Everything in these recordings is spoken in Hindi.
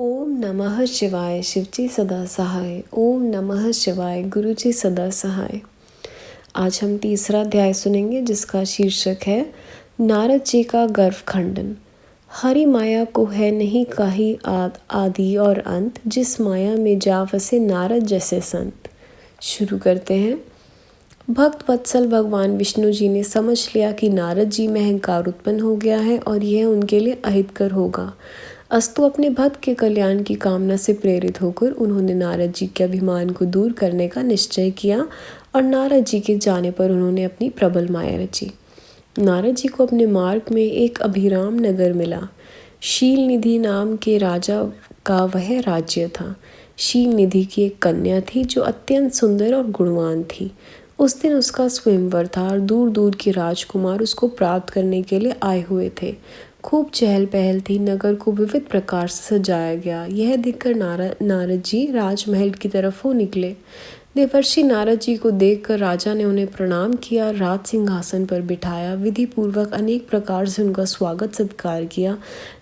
ओम नमः शिवाय। शिवजी सदा सहाय। ओम नमः शिवाय। गुरुजी सदा सहाय। आज हम तीसरा अध्याय सुनेंगे जिसका शीर्षक है नारद जी का गर्व खंडन। हरि माया को है नहीं काही आदि और अंत, जिस माया में जा फंसे नारद जैसे संत। शुरू करते हैं। भक्त वत्सल भगवान विष्णु जी ने समझ लिया कि नारद जी में अहंकार उत्पन्न हो गया है और यह उनके लिए अहितकर होगा। अस्तु अपने भक्त के कल्याण की कामना से प्रेरित होकर उन्होंने नारद जी के अभिमान को दूर करने का निश्चय किया और नारद जी के जाने पर उन्होंने अपनी प्रबल माया रची। नारद जी को अपने मार्ग में एक अभिराम नगर मिला। शील निधि नाम के राजा का वह राज्य था। शील निधि की एक कन्या थी जो अत्यंत सुंदर और गुणवान थी। उस दिन उसका स्वयंवर था और दूर दूर के राजकुमार उसको प्राप्त करने के लिए आए हुए थे। खूब चहल पहल थी। नगर को विविध प्रकार से सजाया गया। यह देखकर नारद जी राजमहल की तरफ हो निकले। देवर्षि नारद जी को देखकर राजा ने उन्हें प्रणाम किया, राज सिंहासन पर बिठाया, विधि पूर्वक अनेक प्रकार से उनका स्वागत सत्कार किया।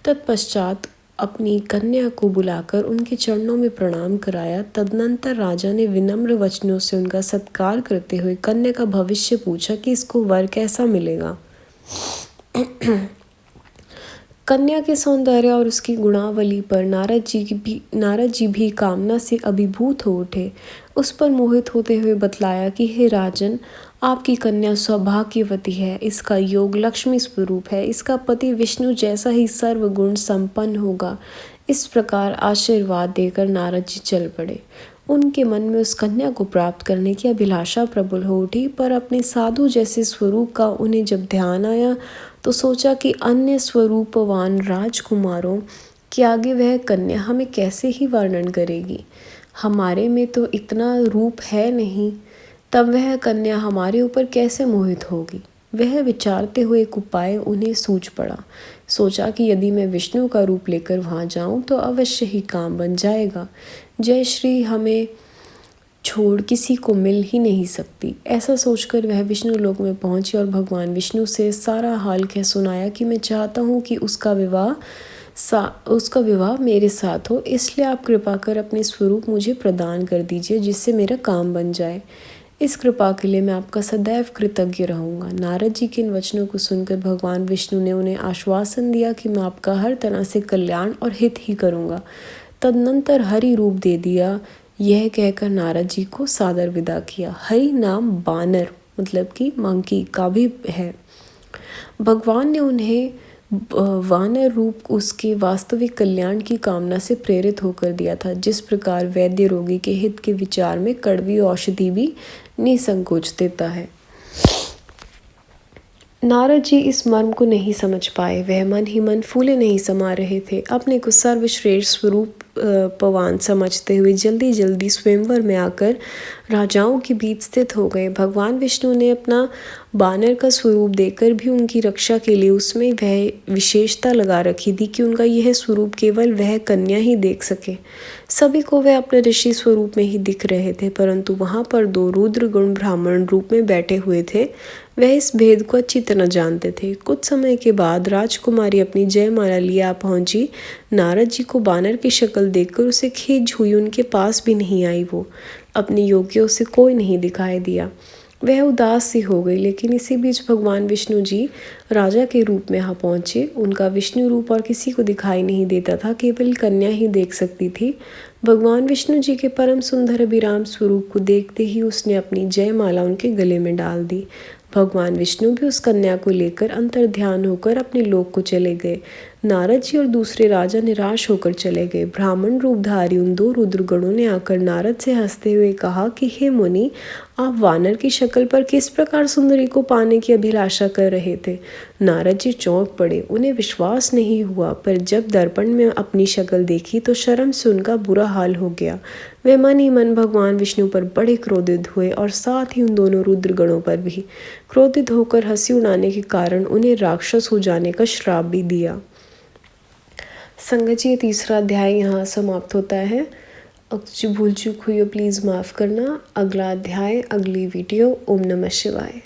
तत्पश्चात अपनी कन्या को बुलाकर उनके चरणों में प्रणाम कराया। तदनंतर राजा ने विनम्र वचनों से उनका सत्कार करते हुए कन्या का भविष्य पूछा कि इसको वर कैसा मिलेगा। कन्या के सौंदर्य और उसकी गुणावली पर नारद जी भी कामना से अभिभूत हो उठे। उस पर मोहित होते हुए बतलाया कि हे राजन, आपकी कन्या सौभाग्यवती है। इसका योग लक्ष्मी स्वरूप है। इसका पति विष्णु जैसा ही सर्वगुण संपन्न होगा। इस प्रकार आशीर्वाद देकर नारद जी चल पड़े। उनके मन में उस कन्या को प्राप्त करने की अभिलाषा प्रबल हो उठी, पर अपने साधु जैसे स्वरूप का उन्हें जब ध्यान आया तो सोचा कि अन्य स्वरूपवान राजकुमारों के आगे वह कन्या हमें कैसे ही वर्णन करेगी। हमारे में तो इतना रूप है नहीं, तब वह कन्या हमारे ऊपर कैसे मोहित होगी। वह विचारते हुए एक उपाय उन्हें सूझ पड़ा। सोचा कि यदि मैं विष्णु का रूप लेकर वहाँ जाऊँ तो अवश्य ही काम बन जाएगा। जय श्री हमें छोड़ किसी को मिल ही नहीं सकती। ऐसा सोचकर वह विष्णु लोक में पहुंची और भगवान विष्णु से सारा हाल कह सुनाया कि मैं चाहता हूँ कि उसका विवाह मेरे साथ हो, इसलिए आप कृपा कर अपने स्वरूप मुझे प्रदान कर दीजिए जिससे मेरा काम बन जाए। इस कृपा के लिए मैं आपका सदैव कृतज्ञ रहूँगा। नारद जी के इन वचनों को सुनकर भगवान विष्णु ने उन्हें आश्वासन दिया कि मैं आपका हर तरह से कल्याण और हित ही करूँगा। तदनंतर हरि रूप दे दिया। यह कहकर नारद जी को सादर विदा किया। हरि नाम बानर मतलब कि मंकी का भी है। भगवान ने उन्हें वानर रूप उसके वास्तविक कल्याण की कामना से प्रेरित होकर दिया था। जिस प्रकार वैद्य रोगी के हित के विचार में कड़वी औषधि भी निसंकोच देता है। नारद जी इस मर्म को नहीं समझ पाए। वह मन ही मन फूले नहीं समा रहे थे। अपने को सर्वश्रेष्ठ स्वरूप पवान समझते हुए जल्दी जल्दी स्वयंवर में आकर राजाओं के बीच स्थित हो गए। भगवान विष्णु ने अपना बानर का स्वरूप देकर भी उनकी रक्षा के लिए उसमें वह विशेषता लगा रखी थी कि उनका यह स्वरूप केवल वह कन्या ही देख सके। सभी को वह अपने ऋषि स्वरूप में ही दिख रहे थे, परंतु वहाँ पर दो रुद्र गुण ब्राह्मण रूप में बैठे हुए थे। वह इस भेद को अच्छी तरह जानते थे। कुछ समय के बाद राजकुमारी अपनी जयमाला लिए आ पहुंची। नारद जी को बानर की शक्ल देखकर उसे खींच हुई उनके पास भी नहीं आई। वो अपनी योग्यों से कोई नहीं दिखाई दिया। वह उदास सी हो गई। लेकिन इसी बीच भगवान विष्णु जी राजा के रूप में यहाँ पहुँचे। उनका विष्णु रूप और किसी को दिखाई नहीं देता था, केवल कन्या ही देख सकती थी। भगवान विष्णु जी के परम सुंदर अभिराम स्वरूप को देखते ही उसने अपनी जयमाला उनके गले में डाल दी। भगवान विष्णु भी उस कन्या को लेकर अंतर्ध्यान होकर अपने लोक को चले गए। नारद जी और दूसरे राजा निराश होकर चले गए। ब्राह्मण रूपधारी उन दो रुद्रगणों ने आकर नारद से हंसते हुए कहा कि हे मुनि, आप वानर की शक्ल पर किस प्रकार सुंदरी को पाने की अभिलाषा कर रहे थे। नारद जी चौंक पड़े। उन्हें विश्वास नहीं हुआ, पर जब दर्पण में अपनी शक्ल देखी तो शर्म से उनका बुरा हाल हो गया। वे मन ही मन भगवान विष्णु पर बड़े क्रोधित हुए और साथ ही उन दोनों रुद्रगणों पर भी। क्रोधित होकर हंसी उड़ाने के कारण उन्हें राक्षस हो जाने का श्राप भी दिया। संगत जी, तीसरा अध्याय यहाँ समाप्त होता है। जो भूल चूक हुई हो प्लीज़ माफ़ करना। अगला अध्याय अगली वीडियो। ओम नमः शिवाय।